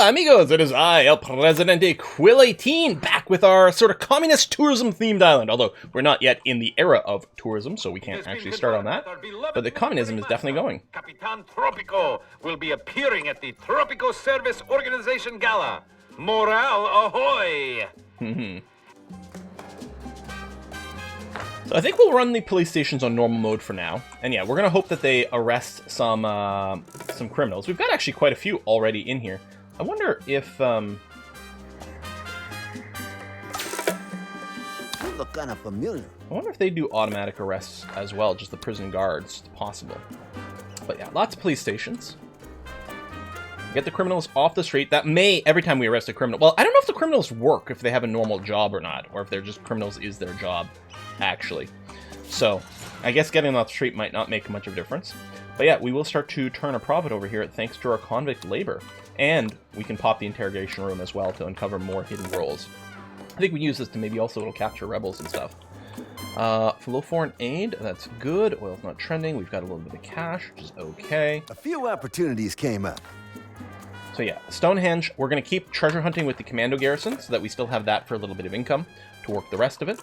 Hola amigos, it is I, El Presidente Quill18, back with our sort of communist tourism-themed island, although we're not yet in the era of tourism, so we can't actually start on that, but the communism is definitely going. Capitan Tropico will be appearing at the Tropico Service Organization Gala. Morale ahoy! So I think we'll run the police stations on normal mode for now, and yeah, we're gonna hope that they arrest some criminals. We've got actually quite a few already in here. I wonder if You look kind of familiar. I wonder if they do automatic arrests as well, just the prison guards. It's possible. But yeah, lots of police stations. Get the criminals off the street. That may, every time we arrest a criminal... Well, I don't know if the criminals work, if they have a normal job or not, or if they're just criminals is their job, actually. So, I guess getting them off the street might not make much of a difference. But yeah, we will start to turn a profit over here thanks to our convict labor. And we can pop the interrogation room as well to uncover more hidden roles. I think we use this to maybe also capture rebels and stuff. For low foreign aid, that's good. Oil's not trending. We've got a little bit of cash, which is okay. A few opportunities came up. So yeah, Stonehenge, we're going to keep treasure hunting with the commando garrison so that we still have that for a little bit of income to work the rest of it.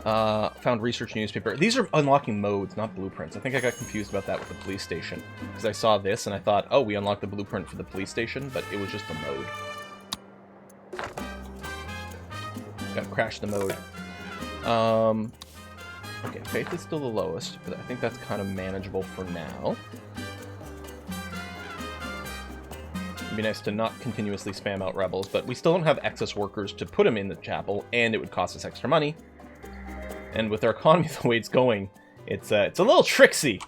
Found research newspaper. These are unlocking modes, not blueprints. I think I got confused about that with the police station. Because I saw this and I thought, oh, we unlocked the blueprint for the police station, but it was just a mode. Gotta crash the mode. Okay, faith is still the lowest, but I think that's kind of manageable for now. It'd be nice to not continuously spam out rebels, but we still don't have excess workers to put them in the chapel, and it would cost us extra money. And with our economy the way it's going, it's a little tricksy,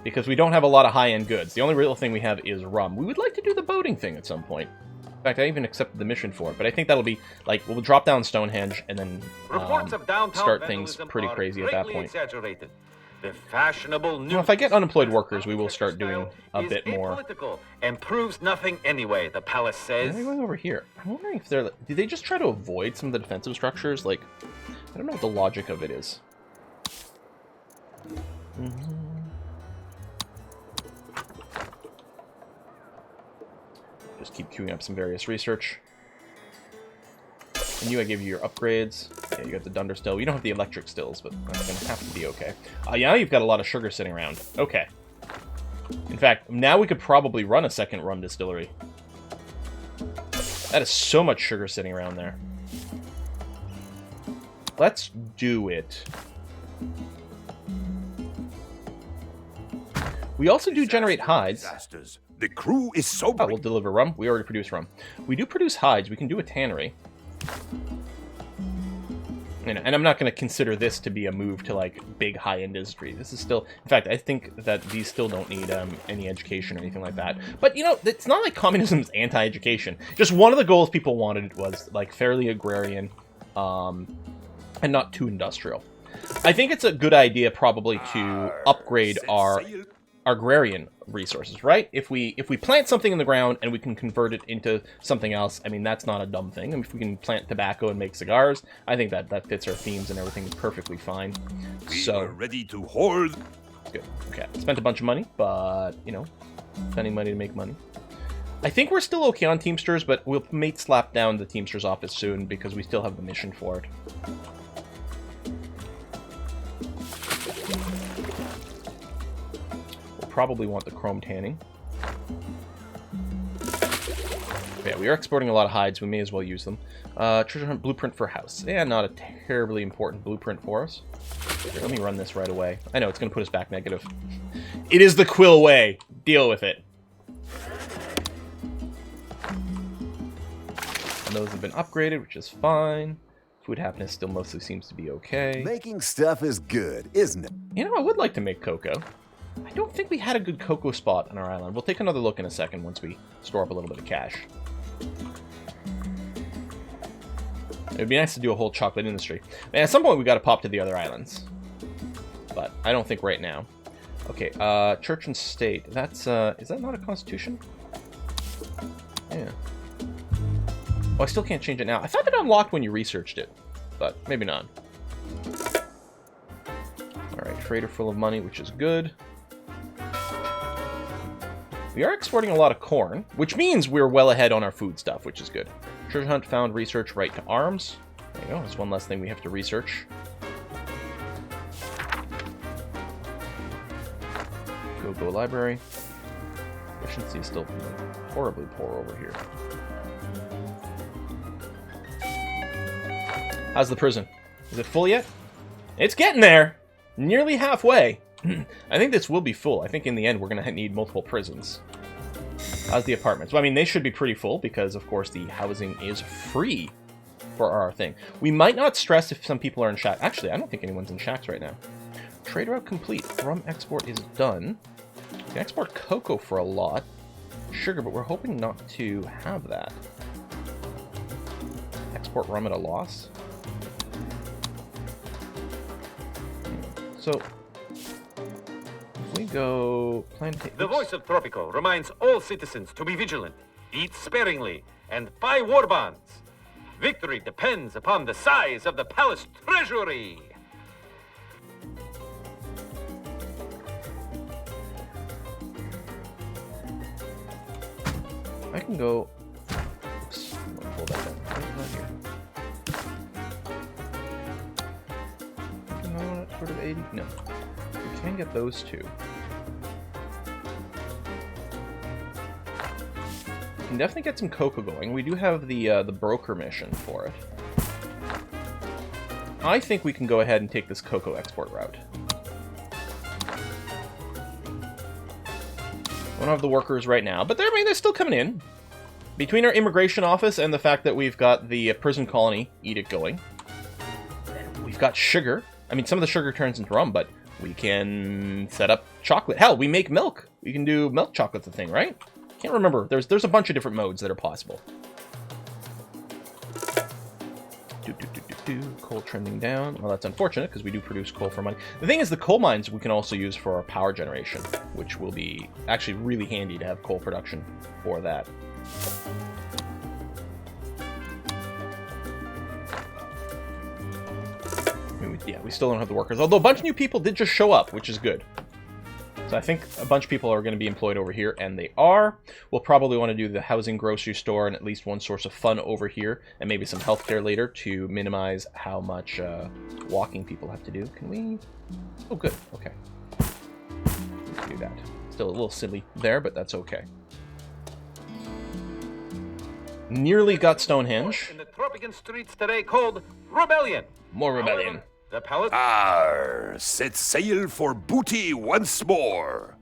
because we don't have a lot of high-end goods. The only real thing we have is rum. We would like to do the boating thing at some point. In fact, I even accepted the mission for it, but I think that'll be, like, we'll drop down Stonehenge and then start things pretty crazy at that point. The fashionable new if I get unemployed workers, we will start doing a bit more. And proves nothing anyway, the palace says. Why are they going over here? I'm wondering if they're... Did they just try to avoid some of the defensive structures? Like, I don't know what the logic of it is. Just keep queuing up some various research. I knew I gave you your upgrades. Yeah, you got the dunder still. You don't have the electric stills, but that's going to have to be okay. Yeah, you've got a lot of sugar sitting around. Okay. In fact, now we could probably run a second rum distillery. That is so much sugar sitting around there. Let's do it. We also do generate hides. The crew is Oh, sobering. we'll deliver rum. We already produce rum. We do produce hides. We can do a tannery. And I'm not going to consider this to be a move to, like, big high-end industry. This is still... In fact, I think that these still don't need any education or anything like that. But, you know, it's not like communism's anti-education. Just one of the goals people wanted was, like, fairly agrarian and not too industrial. I think it's a good idea, probably, to upgrade our agrarian resources, right? If we plant something in the ground and we can convert it into something else, I mean, that's not a dumb thing. I mean, if we can plant tobacco and make cigars, I think that fits our themes and everything perfectly fine. So Ready to hold. good. Okay, spent a bunch of money, but you know, spending money to make money. I think we're still okay on Teamsters, but we'll mate slap down the Teamsters office soon because we still have the mission for it. Probably want the chrome tanning. Yeah, we are exporting a lot of hides. We may as well use them. Treasure hunt blueprint for house. Yeah, not a terribly important blueprint for us. Here, let me run this right away. I know, it's going to put us back negative. It is the Quill way. Deal with it. And those have been upgraded, which is fine. Food happiness still mostly seems to be okay. Making stuff is good, isn't it? You know, I would like to make cocoa. I don't think we had a good cocoa spot on our island. We'll take another look in a second once we store up a little bit of cash. It would be nice to do a whole chocolate industry. And at some point we got to pop to the other islands. But I don't think right now. Okay, church and state. That's, is that not a constitution? Yeah. Oh, I still can't change it now. I thought it unlocked when you researched it. But maybe not. Alright, freighter full of money, which is good. We are exporting a lot of corn, which means we're well ahead on our food stuff, which is good. Treasure hunt found, research right to arms. There you go, that's one less thing we have to research. Go library. Efficiency is still horribly poor over here. How's the prison? Is it full yet? It's getting there! Nearly halfway. I think this will be full. I think in the end we're going to need multiple prisons. How's the apartments? Well, I mean, they should be pretty full because, of course, the housing is free for our thing. We might not stress if some people are in shacks. Actually, I don't think anyone's in shacks right now. Trade route complete. Rum export is done. We can export cocoa for a lot. Sugar, but we're hoping not to have that. Export rum at a loss. So, if we go... The voice of Tropico reminds all citizens to be vigilant, eat sparingly, and buy war bonds. Victory depends upon the size of the palace treasury. I can go... Oops, I'm gonna pull that down. Not here. No, that's sort of 80. No. We can get those two. We can definitely get some cocoa going. We do have the broker mission for it. I think we can go ahead and take this cocoa export route. We don't have the workers right now, but they're still coming in. Between our immigration office and the fact that we've got the prison colony edict going, we've got sugar. I mean, some of the sugar turns into rum, but we can set up chocolate. Hell, we make milk. We can do milk chocolate's a thing, right? Can't remember. There's a bunch of different modes that are possible. Coal trending down. Well, that's unfortunate because we do produce coal for money. The thing is, the coal mines we can also use for our power generation, which will be actually really handy to have coal production for that. I mean, yeah, we still don't have the workers, although a bunch of new people did just show up, which is good. So I think a bunch of people are going to be employed over here, and they are. We'll probably want to do the housing, grocery store, and at least one source of fun over here, and maybe some healthcare later to minimize how much walking people have to do. Can we? Oh, good. Okay. Let's do that. Still a little silly there, but that's okay. Nearly got Stonehenge. In the Tropican streets today called Rebellion. More rebellion. However, the palace... Arr, set sail for booty once more.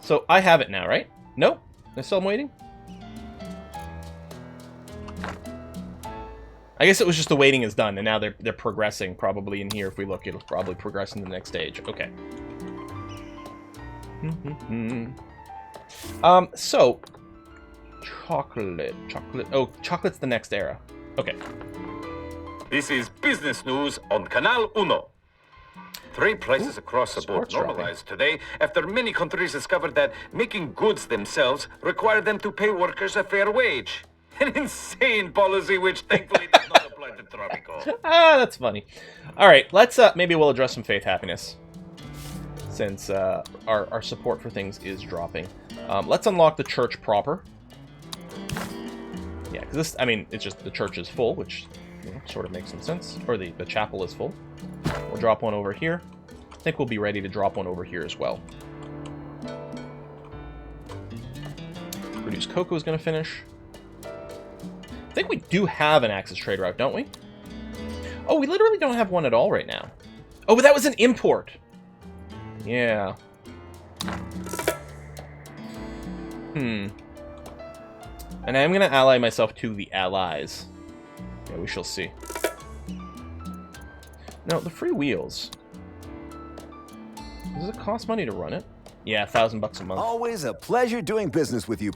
So I have it now, right? Nope. I still am waiting. I guess it was just the waiting is done, and now they're progressing probably in here. If we look, it'll probably progress in the next stage. Okay. So chocolate. Oh, chocolate's the next era. Okay. This is business news on Canal Uno. 3 places across the board sports dropping. normalized today after many countries discovered that making goods themselves required them to pay workers a fair wage. An insane policy which thankfully does not apply to Tropico. Ah, that's funny. All right, let's maybe we'll address some faith happiness since our support for things is dropping. Let's unlock the church proper. Yeah, because this, I mean, it's just the church is full, which sort of makes some sense. Or the chapel is full. We'll drop one over here. I think we'll be ready to drop one over here as well. Produce cocoa is going to finish. I think we do have an access trade route, don't we? Oh, we literally don't have one at all right now. Oh, but that was an import. Yeah. And I'm going to ally myself to the allies. Yeah, we shall see. No, the free wheels. Does it cost money to run it? Yeah, $1,000 a month. Always a pleasure doing business with you.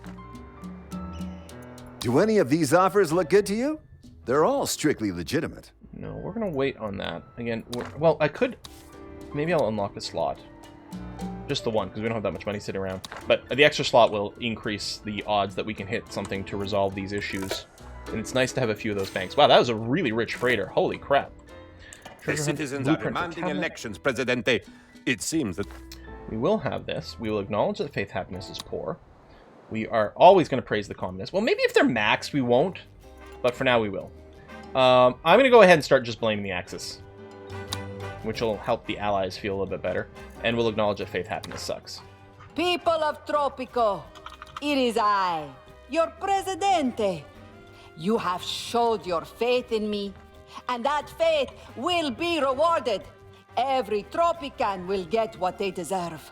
Do any of these offers look good to you? They're all strictly legitimate. No, we're going to wait on that. Again, well, I could... Maybe I'll unlock a slot. Just the one, because we don't have that much money sitting around. But the extra slot will increase the odds that we can hit something to resolve these issues. And it's nice to have a few of those banks. Wow, that was a really rich freighter. Holy crap. The citizens are demanding elections, Presidente. It seems that... We will have this. We will acknowledge that faith happiness is poor. We are always going to praise the communists. Well, maybe if they're maxed, we won't. But for now, we will. I'm going to go ahead and start just blaming the Axis, which will help the Allies feel a little bit better. And we'll acknowledge that faith happiness sucks. People of Tropico, it is I, your Presidente. You have showed your faith in me, and that faith will be rewarded. Every Tropican will get what they deserve.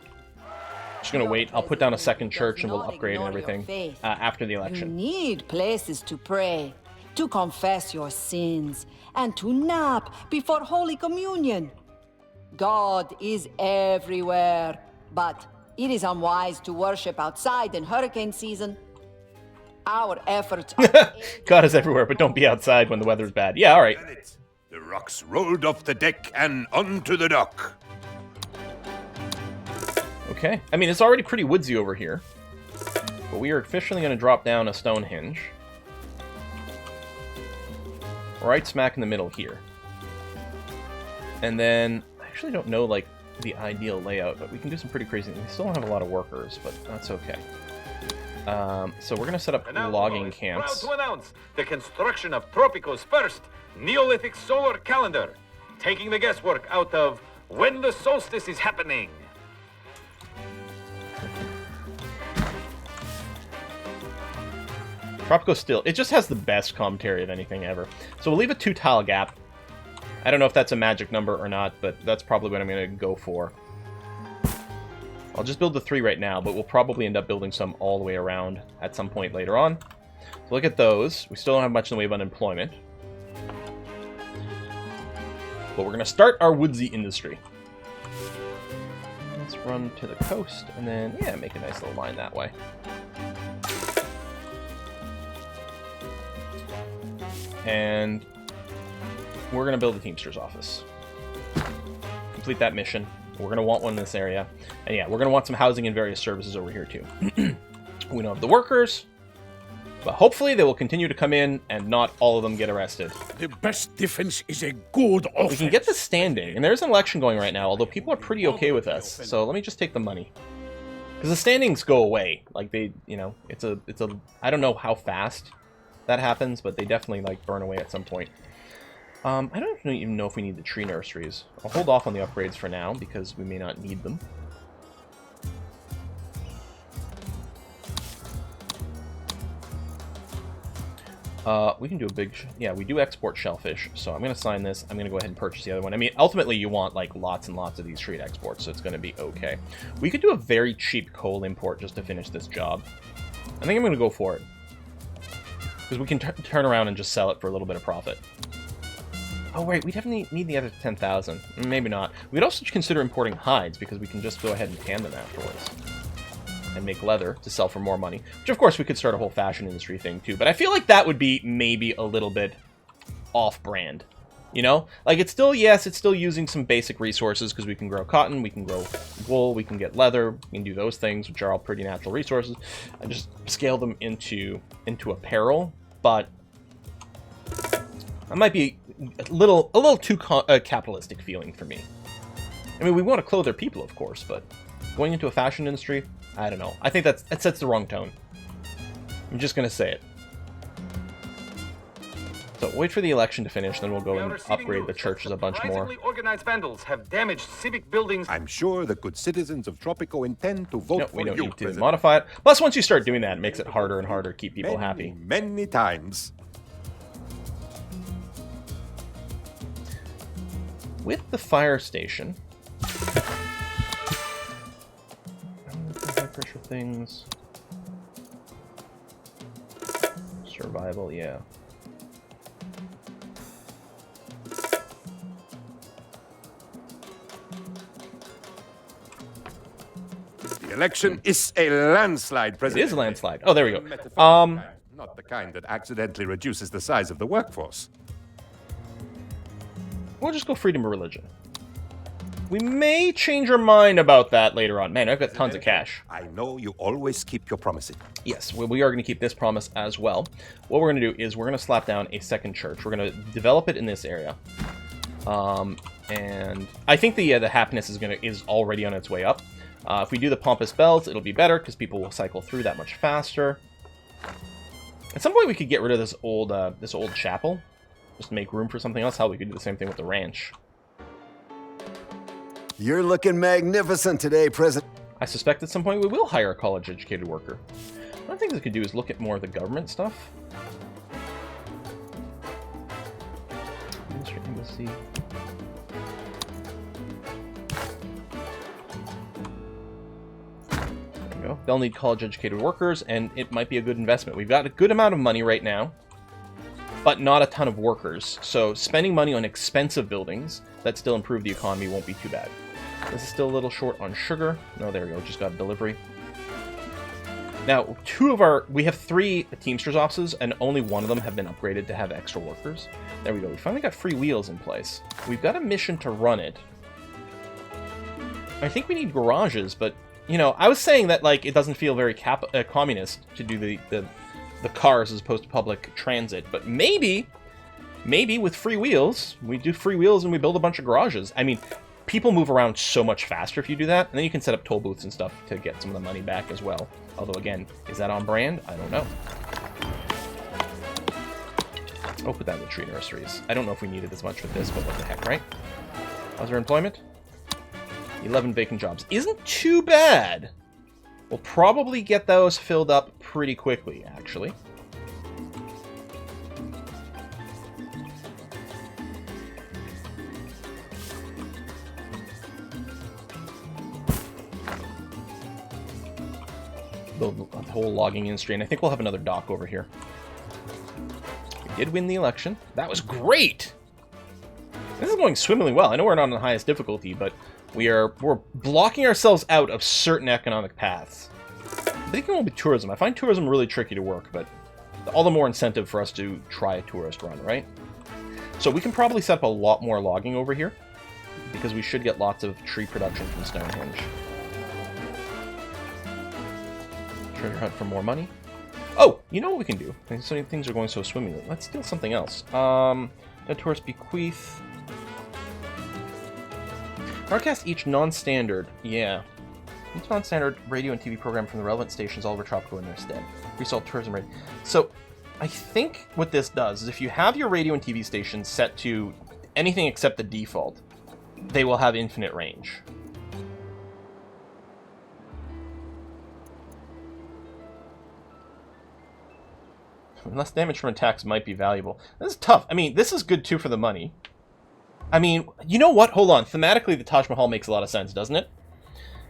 Just going to wait. I'll put down a second church and we'll upgrade and everything after the You election. need places to pray, to confess your sins, and to nap before Holy Communion. God is everywhere, but it is unwise to worship outside in hurricane season. Our efforts are... God is everywhere, but don't be outside when the weather's bad. Yeah, all right. The rocks rolled off the deck and onto the dock. Okay. I mean, it's already pretty woodsy over here. But we are officially going to drop down a Stonehenge. Right smack in the middle here. And then, I actually don't know, like, the ideal layout, but we can do some pretty crazy things. We still don't have a lot of workers, but that's okay. So we're going to set up logging camps. Proud to announce the construction of Tropico's first Neolithic solar calendar, taking the guesswork out of when the solstice is happening. Tropico still, it just has the best commentary of anything ever. So we'll leave a 2-tile gap. I don't know if that's a magic number or not, but that's probably what I'm going to go for. I'll just build the 3 right now, but we'll probably end up building some all the way around at some point later on. So look at those. We still don't have much in the way of unemployment. But we're going to start our woodsy industry. Let's run to the coast, and then, yeah, make a nice little line that way. And we're going to build a Teamster's office. Complete that mission. We're going to want one in this area. And yeah, we're going to want some housing and various services over here too. We don't have the workers, but hopefully they will continue to come in and not all of them get arrested. The best defense is a good offense. We can get the standing, and there's an election going right now, although people are pretty okay with us. So let me just take the money. Because the standings go away. Like they, you know, it's a, I don't know how fast that happens, but they definitely like burn away at some point. I don't even know if we need the tree nurseries. I'll hold off on the upgrades for now, because we may not need them. We can do a big... yeah, we do export shellfish, so I'm going to sign this. I'm going to go ahead and purchase the other one. I mean, ultimately, you want, like, lots and lots of these trade exports, so it's going to be okay. We could do a very cheap coal import just to finish this job. I think I'm going to go for it. Because we can turn around and just sell it for a little bit of profit. Oh, wait, we definitely need the other 10,000. Maybe not. We'd also consider importing hides, because we can just go ahead and tan them afterwards. And make leather to sell for more money. Which, of course, we could start a whole fashion industry thing, too. But I feel like that would be maybe a little bit off-brand. You know? Like, it's still, yes, it's still using some basic resources, because we can grow cotton, we can grow wool, we can get leather, we can do those things, which are all pretty natural resources, and just scale them into apparel. But that might be a little too capitalistic feeling for me. I mean, we want to clothe our people, of course, but going into a fashion industry, I don't know. I think that sets the wrong tone. I'm just going to say it. So wait for the election to finish, then we'll go and upgrade the churches a bunch more. Surprisingly organized vandals have damaged civic buildings. I'm sure the good citizens of Tropico intend to vote No, for we don't you, need to President. modify it. Plus, once you start doing that, it makes it harder and harder to keep people happy. Many times. With the fire station... high pressure things... survival, yeah. The election is a landslide, It President. is a landslide. Oh, there we go. Not the kind that accidentally reduces the size of the workforce. We'll just go freedom of religion. We may change our mind about that later on. Man, I've got tons of cash. I know you always keep your promises. Yes, we are going to keep this promise as well. What we're going to do is we're going to slap down a second church. We're going to develop it in this area. And I think the happiness is already on its way up. If we do the Pompous Bells, it'll be better because people will cycle through that much faster. At some point, we could get rid of this old chapel, just to make room for something else. Hell, we could do the same thing with the ranch. You're looking magnificent today, President. I suspect at some point we will hire a college-educated worker. One of the things we could do is look at more of the government stuff. Embassy. There we go. They'll need college-educated workers, and it might be a good investment. We've got a good amount of money right now, but not a ton of workers. So spending money on expensive buildings that still improve the economy won't be too bad. This is still a little short on sugar. No, there we go. Just got a delivery. Now, we have 3 Teamsters offices, and only one of them have been upgraded to have extra workers. There we go. We finally got free wheels in place. We've got a mission to run it. I think we need garages, but, you know, I was saying that, like, it doesn't feel very communist to do the cars as opposed to public transit, but maybe with free wheels, we do free wheels and we build a bunch of garages. I mean, people move around so much faster if you do that, and then you can set up toll booths and stuff to get some of the money back as well. Although, again, is that on brand? I don't know. Oh, put that in the tree nurseries. I don't know if we needed as much with this, but what the heck, right? How's our employment? 11 vacant jobs. Isn't too bad. We'll probably get those filled up pretty quickly, actually. The whole logging industry, and I think we'll have another dock over here. We did win the election. That was great! This is going swimmingly well. I know we're not on the highest difficulty, but we're blocking ourselves out of certain economic paths. I think it won't be tourism. I find tourism really tricky to work, but all the more incentive for us to try a tourist run, right? So we can probably set up a lot more logging over here, because we should get lots of tree production from Stonehenge. Treasure hunt for more money. Oh, you know what we can do? So many things are going so swimmingly. Let's steal something else. A tourist bequeath. Broadcast each non-standard. Yeah. Each non-standard radio and TV program from the relevant stations all over Tropico in their stead. Resell tourism rate. So, I think what this does is if you have your radio and TV stations set to anything except the default, they will have infinite range. Less damage from attacks might be valuable. This is tough. I mean, this is good too for the money. I mean, you know what? Hold on. Thematically, the Taj Mahal makes a lot of sense, doesn't it?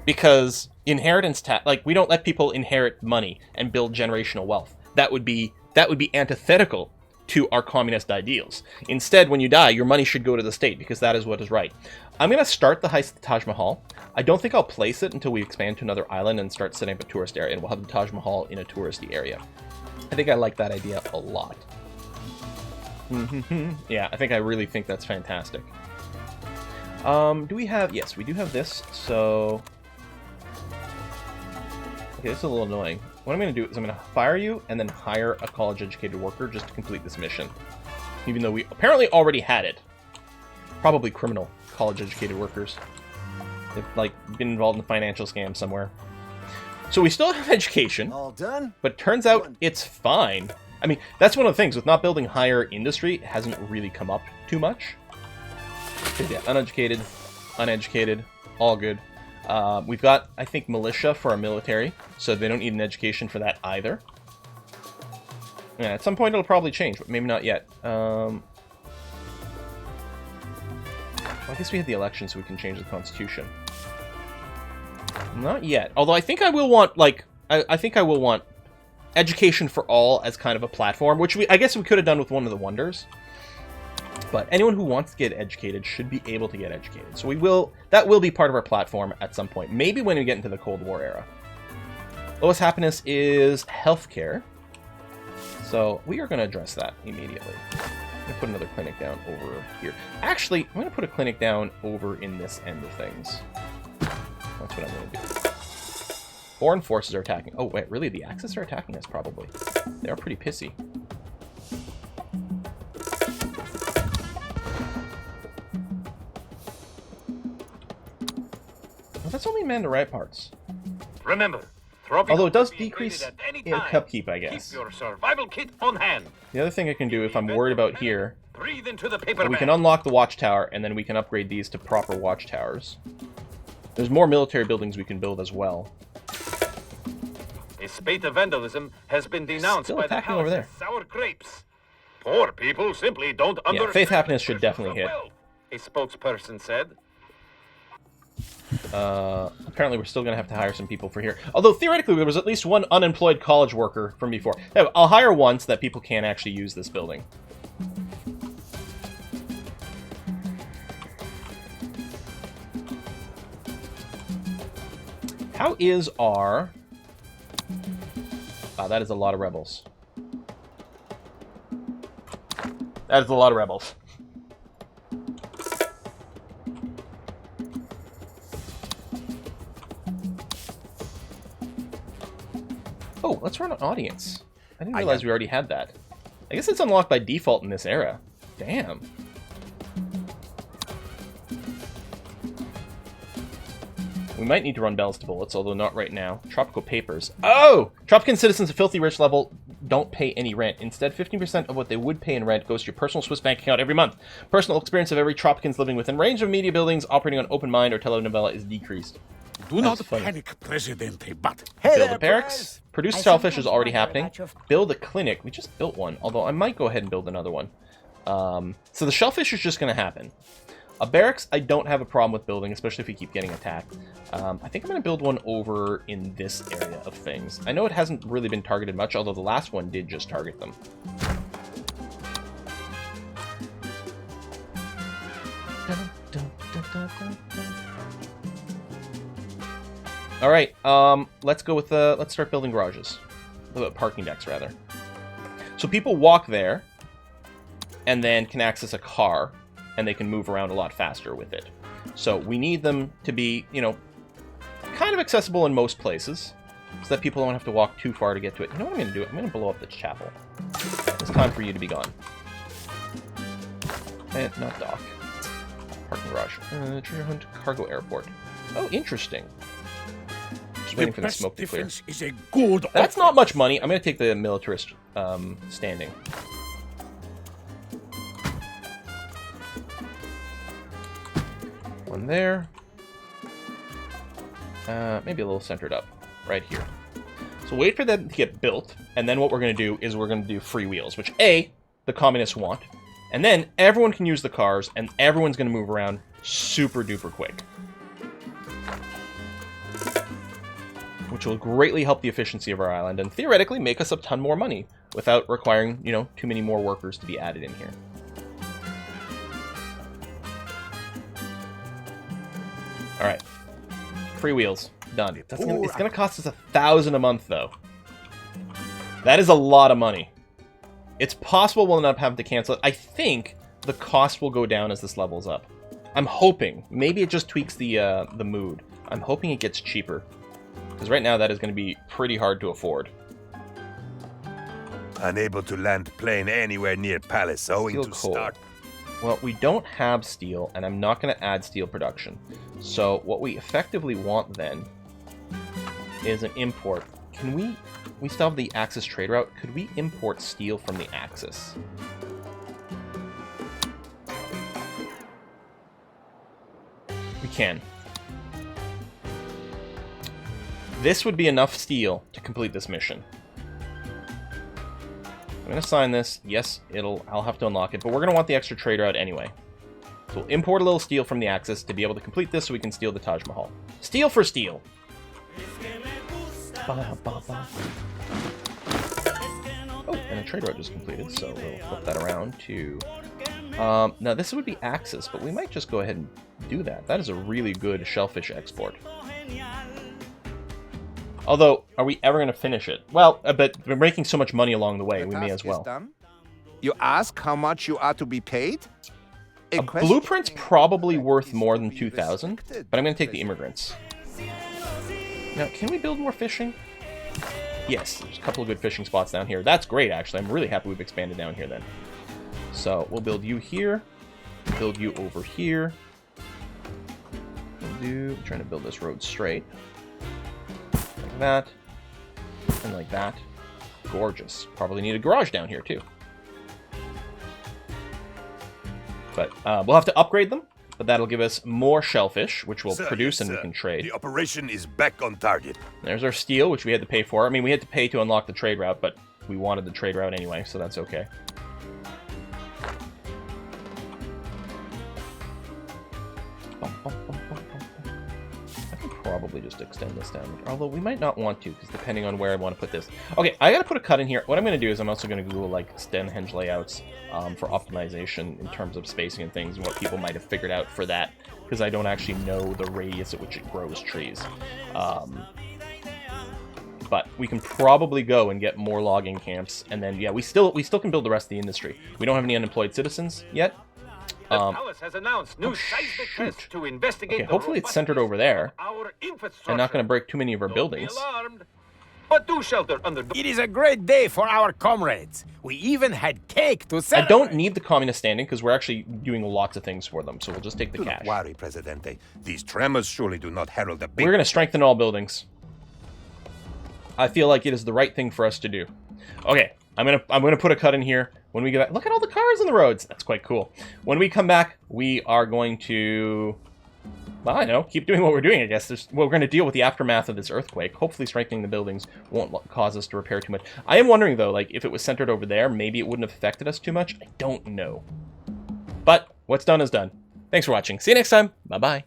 Because inheritance tax, like, we don't let people inherit money and build generational wealth. That would be antithetical to our communist ideals. Instead, when you die, your money should go to the state because that is what is right. I'm going to start the heist of the Taj Mahal. I don't think I'll place it until we expand to another island and start setting up a tourist area, and we'll have the Taj Mahal in a touristy area. I think I like that idea a lot. Yeah, I think I really think that's fantastic. Do we have... Yes, we do have this, so... Okay, this is a little annoying. What I'm going to do is I'm going to fire you and then hire a college-educated worker just to complete this mission. Even though we apparently already had it. Probably criminal college-educated workers. They've, like, been involved in a financial scam somewhere. So we still have education, All done? but it turns out it's fine. I mean, that's one of the things. With not building higher industry, it hasn't really come up too much. Yeah, uneducated, uneducated, all good. We've got, I think, militia for our military, so they don't need an education for that either. Yeah, at some point it'll probably change, but maybe not yet. Well, I guess we had the election, so we can change the constitution. Not yet. Although I think I will want, like, I think I will want education for all as kind of a platform, which I guess we could have done with one of the wonders. But anyone who wants to get educated should be able to get educated. So that will be part of our platform at some point. Maybe when we get into the Cold War era. Lowest happiness is healthcare. So we are going to address that immediately. I'm going to put another clinic down over here. Actually, I'm going to put a clinic down over in this end of things. That's what I'm going to do. Foreign forces are attacking. Oh, wait, really? The Axis are attacking us, probably. They are pretty pissy. Well, that's only Mandarai parts. Remember, Tropico Although it does can be invaded decrease at any in time. upkeep, I guess. Keep your survival kit on hand. The other thing I can do, if I'm worried about here, Breathe into the paper we can bag. unlock the watchtower, and then we can upgrade these to proper watchtowers. There's more military buildings we can build as well. A spate of vandalism has been denounced Still by the attacking palace over there. as sour grapes. Poor people simply don't understand. Faith Happiness the should presence definitely of hit. wealth, a spokesperson said. Apparently we're still going to have to hire some people for here. Although, theoretically, there was at least one unemployed college worker from before. Yeah, I'll hire one so that people can't actually use this building. How is our... Wow, that is a lot of rebels. That is a lot of rebels. Oh, let's run an audience. I didn't realize we already had that. I guess it's unlocked by default in this era. Damn. We might need to run bells to bullets, although not right now. Tropical papers. Oh! Tropican citizens of filthy rich level don't pay any rent. Instead, 15% of what they would pay in rent goes to your personal Swiss bank account every month. Personal experience of every Tropicans living within range of media buildings operating on open mind or telenovela is decreased. Do That's not funny. panic, Presidente, but... Build a barracks. Produce shellfish is already happening. Build a clinic. We just built one, although I might go ahead and build another one. So the shellfish is just going to happen. A barracks, I don't have a problem with building, especially if we keep getting attacked. I think I'm going to build one over in this area of things. I know it hasn't really been targeted much, although the last one did just target them. All right, let's go with let's start building garages, parking decks rather. So people walk there, and then can access a car, and they can move around a lot faster with it. So we need them to be, you know, kind of accessible in most places, so that people don't have to walk too far to get to it. You know what I'm going to do? I'm going to blow up the chapel. It's time for you to be gone. Not dock. Parking garage. Treasure hunt, cargo airport. Oh, interesting. Just waiting for the smoke to clear. Is a good That's not much money. I'm going to take the militarist standing. One there. Maybe a little centered up. Right here. So wait for them to get built, and then what we're going to do is we're going to do free wheels, which A, the communists want, and then everyone can use the cars, and everyone's going to move around super duper quick. Which will greatly help the efficiency of our island, and theoretically make us a ton more money, without requiring, you know, too many more workers to be added in here. Alright. Free wheels. Done. It's going to cost us 1,000 a month, though. That is a lot of money. It's possible we'll end up having to cancel it. I think the cost will go down as this levels up. I'm hoping. Maybe it just tweaks the mood. I'm hoping it gets cheaper. Because right now that is going to be pretty hard to afford. Unable to land plane anywhere near palace owing Steel to coal. start. Well, we don't have steel, and I'm not going to add steel production. So what we effectively want then is an import. Can we still have the Axis trade route? Could we import steel from the Axis? We can. This would be enough steel to complete this mission. I'm going to sign this. Yes, I'll have to unlock it, but we're going to want the extra trade route anyway. So we'll import a little steel from the Axis to be able to complete this so we can steal the Taj Mahal. Steel for steel! Oh, and a trade route just completed, so we'll flip that around to... now this would be Axis, but we might just go ahead and do that. That is a really good shellfish export. Although, are we ever going to finish it? Well, but we're making so much money along the way, we may as well. You ask how much you are to be paid? A blueprint's probably worth more than 2,000, but I'm going to take the immigrants. Now, can we build more fishing? Yes, there's a couple of good fishing spots down here. That's great, actually. I'm really happy we've expanded down here, then. So, we'll build you here. Build you over here. We'll I'm trying to build this road straight. Like that. And like that. Gorgeous. Probably need a garage down here, too. But we'll have to upgrade them. But that'll give us more shellfish, which we'll produce and we can trade. The operation is back on target. There's our steel, which we had to pay for. I mean, we had to pay to unlock the trade route, but we wanted the trade route anyway, so that's okay. I can probably just extend this down. Although we might not want to, because depending on where I want to put this. Okay, I gotta put a cut in here. What I'm gonna do is I'm also gonna Google like Stonehenge layouts for optimization in terms of spacing and things, and what people might have figured out for that, because I don't actually know the radius at which it grows trees. But we can probably go and get more logging camps, and then yeah, we still can build the rest of the industry. We don't have any unemployed citizens yet. The palace has announced new seismic tests to investigate. Okay, hopefully it's centered over there. And not going to break too many of our buildings. But do shelter under. It is a great day for our comrades. We even had cake to I celebrate. don't need the communist standing because we're actually doing lots of things for them, so we'll just take the Do cash. not worry, Presidente. These tremors surely do not herald a big... We're going to strengthen all buildings. I feel like it is the right thing for us to do. Okay, I'm gonna put a cut in here. When we get back, look at all the cars on the roads. That's quite cool. When we come back, we are going to, well, I don't know, keep doing what we're doing, I guess. We're going to deal with the aftermath of this earthquake. Hopefully strengthening the buildings won't cause us to repair too much. I am wondering, though, like, if it was centered over there, maybe it wouldn't have affected us too much. I don't know. But what's done is done. Thanks for watching. See you next time. Bye-bye.